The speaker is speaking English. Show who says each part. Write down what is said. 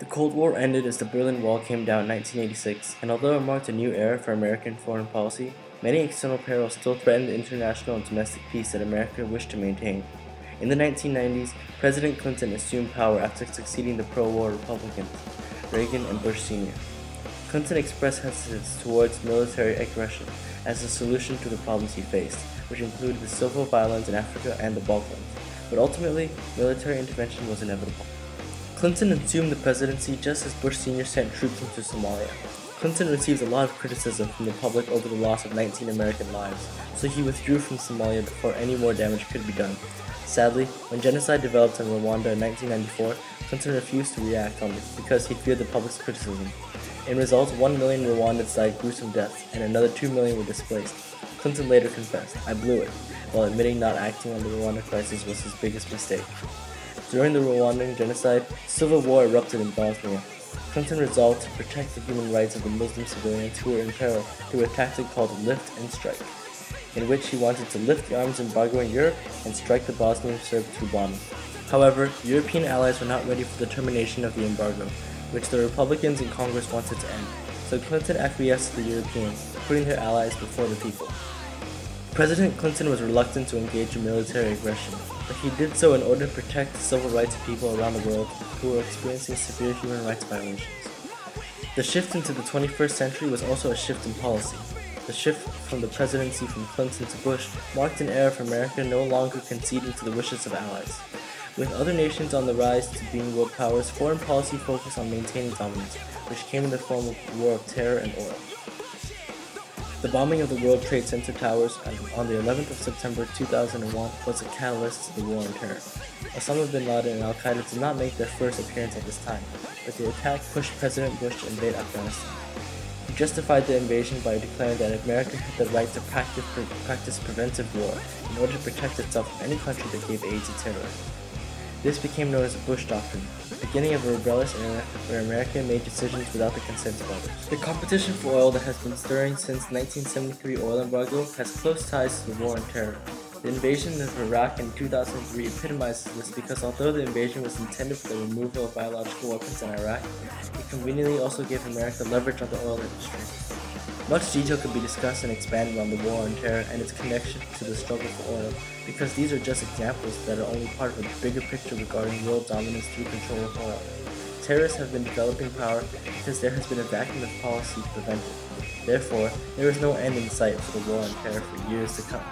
Speaker 1: The Cold War ended as the Berlin Wall came down in 1986, and although it marked a new era for American foreign policy, many external perils still threatened the international and domestic peace that America wished to maintain. In the 1990s, President Clinton assumed power after succeeding the pro-war Republicans, Reagan and Bush Sr. Clinton expressed hesitance towards military aggression as a solution to the problems he faced, which included the civil violence in Africa and the Balkans, but ultimately, military intervention was inevitable. Clinton assumed the presidency just as Bush Sr. sent troops into Somalia. Clinton received a lot of criticism from the public over the loss of 19 American lives, so he withdrew from Somalia before any more damage could be done. Sadly, when genocide developed in Rwanda in 1994, Clinton refused to react on it because he feared the public's criticism. In result, 1 million Rwandans died gruesome deaths, and another 2 million were displaced. Clinton later confessed, "I blew it," while admitting not acting on the Rwanda crisis was his biggest mistake. During the Rwandan genocide, civil war erupted in Bosnia. Clinton resolved to protect the human rights of the Muslim civilians who were in peril through a tactic called lift and strike, in which he wanted to lift the arms embargo in Europe and strike the Bosnian Serbs through bombing. However, European allies were not ready for the termination of the embargo, which the Republicans in Congress wanted to end, so Clinton acquiesced to the Europeans, putting their allies before the people. President Clinton was reluctant to engage in military aggression, but he did so in order to protect the civil rights of people around the world who were experiencing severe human rights violations. The shift into the 21st century was also a shift in policy. The shift from the presidency from Clinton to Bush marked an era for America no longer conceding to the wishes of allies. With other nations on the rise to being world powers, foreign policy focused on maintaining dominance, which came in the form of a war of terror and oil. The bombing of the World Trade Center towers on the 11th of September 2001 was a catalyst to the war on terror. Osama bin Laden and Al-Qaeda did not make their first appearance at this time, but the attack pushed President Bush to invade Afghanistan. He justified the invasion by declaring that America had the right to practice preventive war in order to protect itself from any country that gave aid to terrorists. This became known as the Bush Doctrine, the beginning of a rebellious era where America made decisions without the consent of others. The competition for oil that has been stirring since the 1973 oil embargo has close ties to the war on terror. The invasion of Iraq in 2003 epitomizes this because although the invasion was intended for the removal of biological weapons in Iraq, it conveniently also gave America leverage on the oil industry. Much detail could be discussed and expanded on the war on terror and its connection to the struggle for oil, because these are just examples that are only part of a bigger picture regarding world dominance through control of oil. Terrorists have been developing power because there has been a vacuum of policy to prevent it. Therefore, there is no end in sight for the war on terror for years to come.